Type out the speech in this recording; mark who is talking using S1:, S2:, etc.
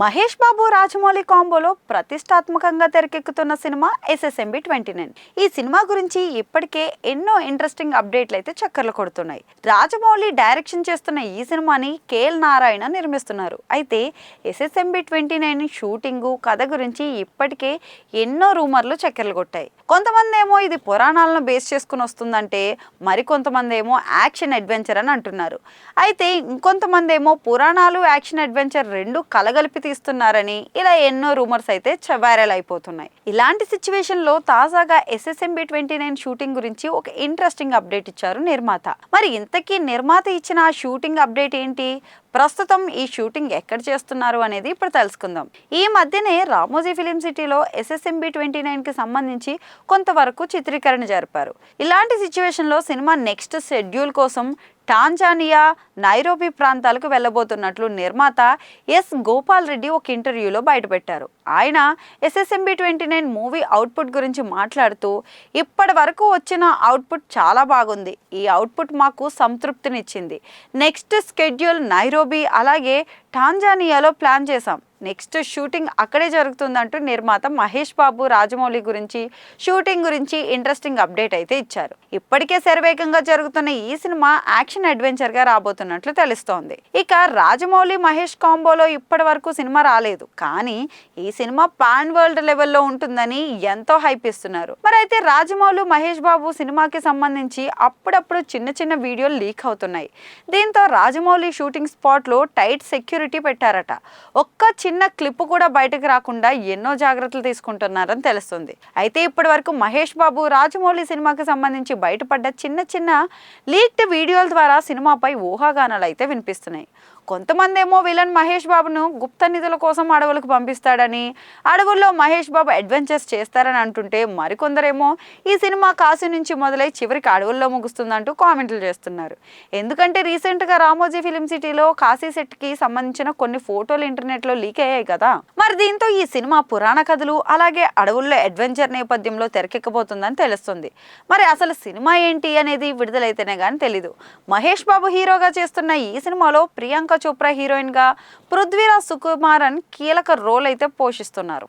S1: మహేష్ బాబు రాజమౌళి కాంబోలో ప్రతిష్టాత్మకంగా తెరకెక్కుతున్న cinema SSMB 29. ఈ సినిమా గురించి ఇప్పటికే ఎన్నో ఇంట్రెస్టింగ్ అప్డేట్లు అయితే చక్కర్లు కొడుతున్నాయి. రాజమౌళి డైరెక్షన్ చేస్తున్న ఈ సినిమాని KL నారాయణ నిర్మిస్తున్నారు. అయితే SSMB 29 షూటింగు కథ గురించి ఇప్పటికే ఎన్నో రూమర్లు చక్కర్లు కొట్టాయి. కొంతమంది ఏమో ఇది పురాణాలను బేస్ చేసుకుని వస్తుందంటే, మరికొంతమంది ఏమో యాక్షన్ అడ్వెంచర్ అని అంటున్నారు. అయితే ఇంకొంతమంది ఏమో పురాణాలు యాక్షన్ అడ్వెంచర్ రెండు కలగలిపి తీస్తున్నారని ఇలా ఎన్నో రూమర్స్ అయితే వైరల్ అయిపోతున్నాయి. ఇలాంటి సిచ్యువేషన్ లో తాజాగా SSMB 29 షూటింగ్ గురించి ఒక ఇంట్రెస్టింగ్ అప్డేట్ ఇచ్చారు నిర్మాత. మరి ఇంతకీ నిర్మాత ఇచ్చిన ఆ షూటింగ్ అప్డేట్ ఏంటి, ప్రస్తుతం ఈ షూటింగ్ ఎక్కడ చేస్తున్నారు అనేది ఇప్పుడు తెలుసుకుందాం. ఈ మధ్యనే రామోజీ ఫిలిం సిటీలో SSMB 29 కి సంబంధించి కొంతవరకు చిత్రీకరణ జరిపారు. ఇలాంటి సిచ్యువేషన్ లో సినిమా నెక్స్ట్ షెడ్యూల్ కోసం టాంజానియా, నైరోబీ ప్రాంతాలకు వెళ్ళబోతున్నట్లు నిర్మాత గోపాల్ రెడ్డి ఒక ఇంటర్వ్యూలో బయటపెట్టారు. ఆయన SSMB 29 మూవీ అవుట్పుట్ గురించి మాట్లాడుతూ, ఇప్పటి వరకు వచ్చిన అవుట్పుట్ చాలా బాగుంది. ఈ అవుట్పుట్ మాకు సంతృప్తినిచ్చింది. నెక్స్ట్ షెడ్యూల్ నైరోబీ అలాగే టాంజానియాలో ప్లాన్ చేశాం. నెక్స్ట్ షూటింగ్ అక్కడే జరుగుతుందంటూ నిర్మాత మహేష్ బాబు రాజమౌళి గురించి షూటింగ్ గురించి ఇంట్రెస్టింగ్ అప్డేట్ అయితే ఇచ్చారు. ఇప్పటికే శరవేగంగా జరుగుతున్న ఈ సినిమా యాక్షన్ అడ్వెంచర్ గా రాబోతున్నట్లు తెలుస్తోంది. ఇక రాజమౌళి మహేష్ కాంబోలో ఇప్పటి వరకు సినిమా రాలేదు, కానీ ఈ సినిమా పాన్ వరల్డ్ లెవెల్లో ఉంటుందని ఎంతో హైప్ ఇస్తున్నారు. మరి అయితే రాజమౌళి మహేష్ బాబు సినిమాకి సంబంధించి అప్పుడప్పుడు చిన్న చిన్న వీడియోలు లీక్ అవుతున్నాయి. దీంతో రాజమౌళి షూటింగ్ స్పాట్ లో టైట్ సెక్యూరిటీ పెట్టారట. ఒక్క చిన్న క్లిప్ కూడా బయటకు రాకుండా ఎన్నో జాగ్రత్తలు తీసుకుంటున్నారని తెలుస్తుంది. అయితే ఇప్పటి వరకు మహేష్ బాబు రాజమౌళి సినిమాకి సంబంధించి బయటపడ్డ చిన్న చిన్న లీక్డ్ వీడియోల ద్వారా సినిమాపై ఊహాగానాలు అయితే వినిపిస్తున్నాయి. కొంతమంది ఏమో విలన్ మహేష్ బాబును గుప్త నిధుల కోసం అడవులకు పంపిస్తాడని, అడవుల్లో మహేష్ బాబు అడ్వెంచర్స్ చేస్తారని అంటుంటే, మరికొందరేమో ఈ సినిమా కాశీ నుంచి మొదలై చివరికి అడవుల్లో ముగుస్తుందంటూ కామెంట్లు చేస్తున్నారు. ఎందుకంటే రీసెంట్గా రామోజీ ఫిలిం సిటీలో కాశీ సెట్కి సంబంధించిన కొన్ని ఫోటోలు ఇంటర్నెట్లో లీక్ అయ్యాయి కదా. మరి దీంతో ఈ సినిమా పురాణ కథలు అలాగే అడవుల్లో అడ్వెంచర్ నేపథ్యంలో తెరకెక్కబోతుందని తెలుస్తుంది. మరి అసలు సినిమా ఏంటి అనేది విడుదలైతేనే కానీ తెలీదు. మహేష్ బాబు హీరోగా చేస్తున్న ఈ సినిమాలో ప్రియాంక చోప్రా హీరోయిన్ గా, పృథ్వీరాజ్ సుకుమారన్ కీలక రోల్ అయితే పోషిస్తున్నారు.